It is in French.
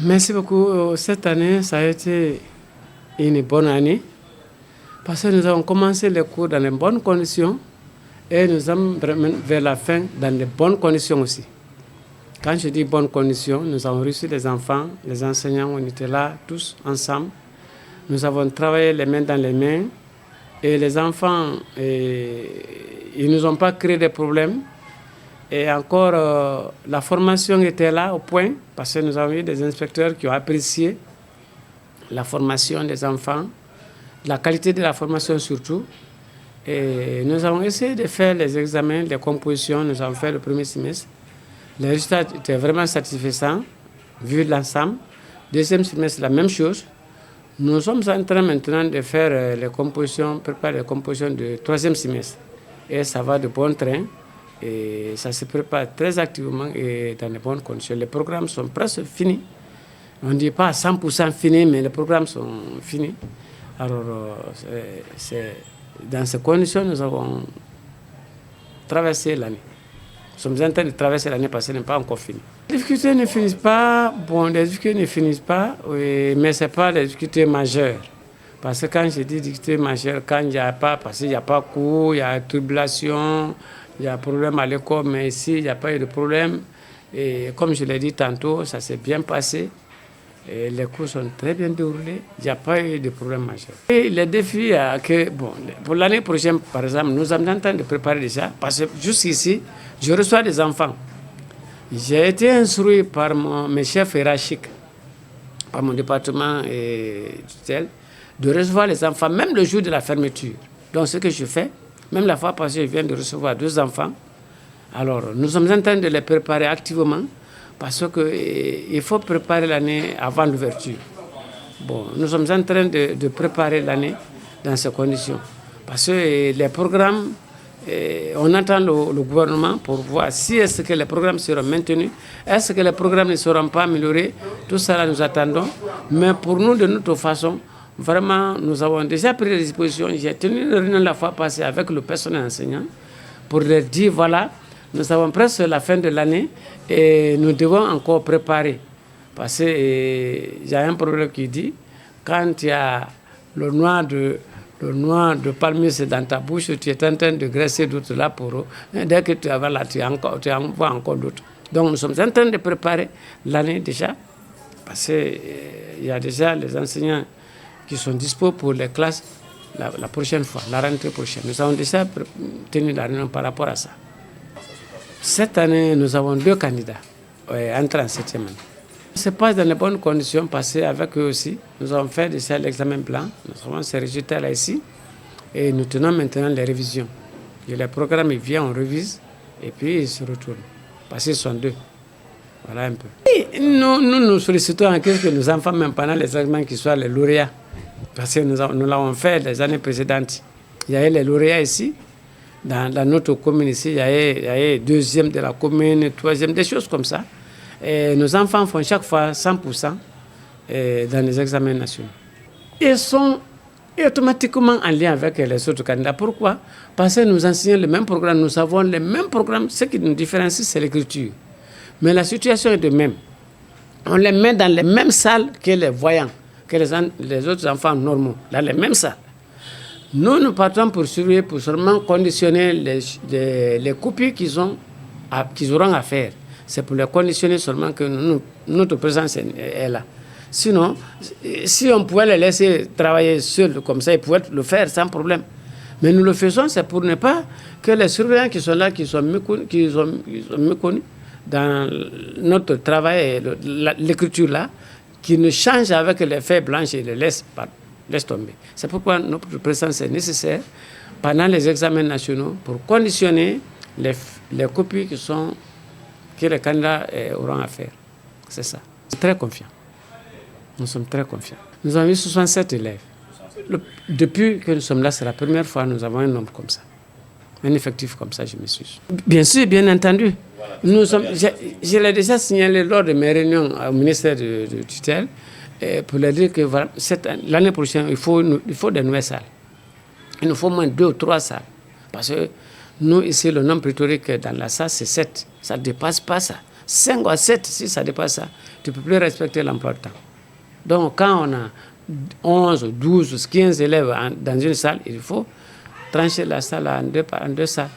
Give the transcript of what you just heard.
Merci beaucoup. Cette année, ça a été une bonne année parce que nous avons commencé les cours dans de bonnes conditions et nous sommes vraiment vers la fin dans de bonnes conditions aussi. Quand je dis bonnes conditions, nous avons reçu les enfants, les enseignants, on était là tous ensemble. Nous avons travaillé les mains dans les mains et les enfants, ils ne nous ont pas créé de problèmes. Et encore, la formation était là au point, parce que nous avons eu des inspecteurs qui ont apprécié la formation des enfants, la qualité de la formation surtout. Et nous avons essayé de faire les examens, les compositions, nous avons fait le premier semestre. Les résultats étaient vraiment satisfaisants, vu l'ensemble. Deuxième semestre, la même chose. Nous sommes en train maintenant de faire les compositions, préparer les compositions du troisième semestre. Et ça va de bon train. Et ça se prépare très activement et dans de bonnes conditions. Les programmes sont presque finis. On ne dit pas 100% finis, mais les programmes sont finis. Alors, dans ces conditions, nous avons traversé l'année. Nous sommes en train de traverser l'année parce qu'elle n'est pas encore finie. Les difficultés ne finissent pas, les difficultés ne finissent pas, oui, mais ce n'est pas des difficultés majeures. Parce que quand je dis difficultés majeures, quand il n'y a pas, parce qu'il n'y a pas cours, il y a tribulation, il y a problème à l'école, mais ici, il n'y a pas eu de problème. Et comme je l'ai dit tantôt, ça s'est bien passé. Et les cours sont très bien déroulés. Il n'y a pas eu de problème majeur. Et les défis, pour l'année prochaine, par exemple, nous sommes en train de préparer déjà, parce que jusqu'ici, je reçois des enfants. J'ai été instruit par mes chefs hiérarchiques, par mon département tutelle, de recevoir les enfants, même le jour de la fermeture. Donc, ce que je fais, même la fois passée, je viens de recevoir 2 enfants. Alors, nous sommes en train de les préparer activement parce qu'il faut préparer l'année avant l'ouverture. Bon, nous sommes en train de préparer l'année dans ces conditions. Parce que les programmes, on attend le gouvernement pour voir si est-ce que les programmes seront maintenus, est-ce que les programmes ne seront pas améliorés. Tout ça, nous attendons. Mais pour nous, de notre façon, vraiment, nous avons déjà pris les dispositions. J'ai tenu une réunion la fois passée avec le personnel enseignant pour leur dire, voilà, nous avons presque la fin de l'année et nous devons encore préparer. Parce qu'il y a un problème qui dit, quand il y a le noix de palmier dans ta bouche, tu es en train de graisser d'autres là pour eux. Dès que tu vas là, tu en vois encore d'autres. Donc nous sommes en train de préparer l'année déjà. Parce qu'il y a déjà les enseignants qui sont dispos pour les classes la prochaine fois, la rentrée prochaine. Nous avons déjà tenu la réunion par rapport à ça. Cette année, nous avons 2 candidats entrés en 7e année. Ça se passe dans les bonnes conditions parce qu'avec eux aussi, nous avons fait déjà l'examen blanc, nous avons ces résultats-là ici et nous tenons maintenant les révisions. Et les programmes, ils viennent, on révise et puis ils se retournent. Parce qu'ils sont 2. Voilà un peu. Et nous sollicitons en quelque que nos enfants, même pendant les examens, qu'ils soient les lauréats. Parce que nous l'avons fait les années précédentes. Il y avait les lauréats ici. Dans notre commune ici, il y avait 2e de la commune, 3e, des choses comme ça. Et nos enfants font chaque fois 100% dans les examens nationaux. Ils sont automatiquement en lien avec les autres candidats. Pourquoi? Parce que nous enseignons le même programme, nous avons les mêmes programmes. Ce qui nous différencie, c'est l'écriture. Mais la situation est de même. On les met dans les mêmes salles que les voyants, que les autres enfants normaux, dans les mêmes salles. Nous partons pour surveiller, pour seulement conditionner les copies qu'ils auront à faire. C'est pour les conditionner seulement que notre présence est là. Sinon, si on pouvait les laisser travailler seuls comme ça, ils pouvaient le faire sans problème. Mais nous le faisons, c'est pour ne pas que les surveillants qui sont là, qui sont méconnus dans notre travail, l'écriture là, qui ne changent avec les feuilles blanches et les laissent tomber. C'est pourquoi notre présence est nécessaire pendant les examens nationaux pour conditionner les copies que les candidats auront à faire. C'est ça. Je suis très confiant. Nous sommes très confiants. Nous avons eu 67 élèves. Depuis que nous sommes là, c'est la première fois que nous avons un nombre comme ça. Un effectif comme ça, je me suis. Bien sûr, bien entendu. Je l'ai déjà signalé lors de mes réunions au ministère de tutelle pour leur dire que voilà, l'année prochaine, il faut des nouvelles salles. Il nous faut au moins 2 ou 3 salles. Parce que nous, ici, le nombre pléthorique dans la salle, c'est 7. Ça ne dépasse pas ça. 5 à 7, si ça dépasse ça, tu ne peux plus respecter l'emploi de temps. Donc, quand on a 11, 12, 15 élèves dans une salle, il faut trancher la salle en deux salles.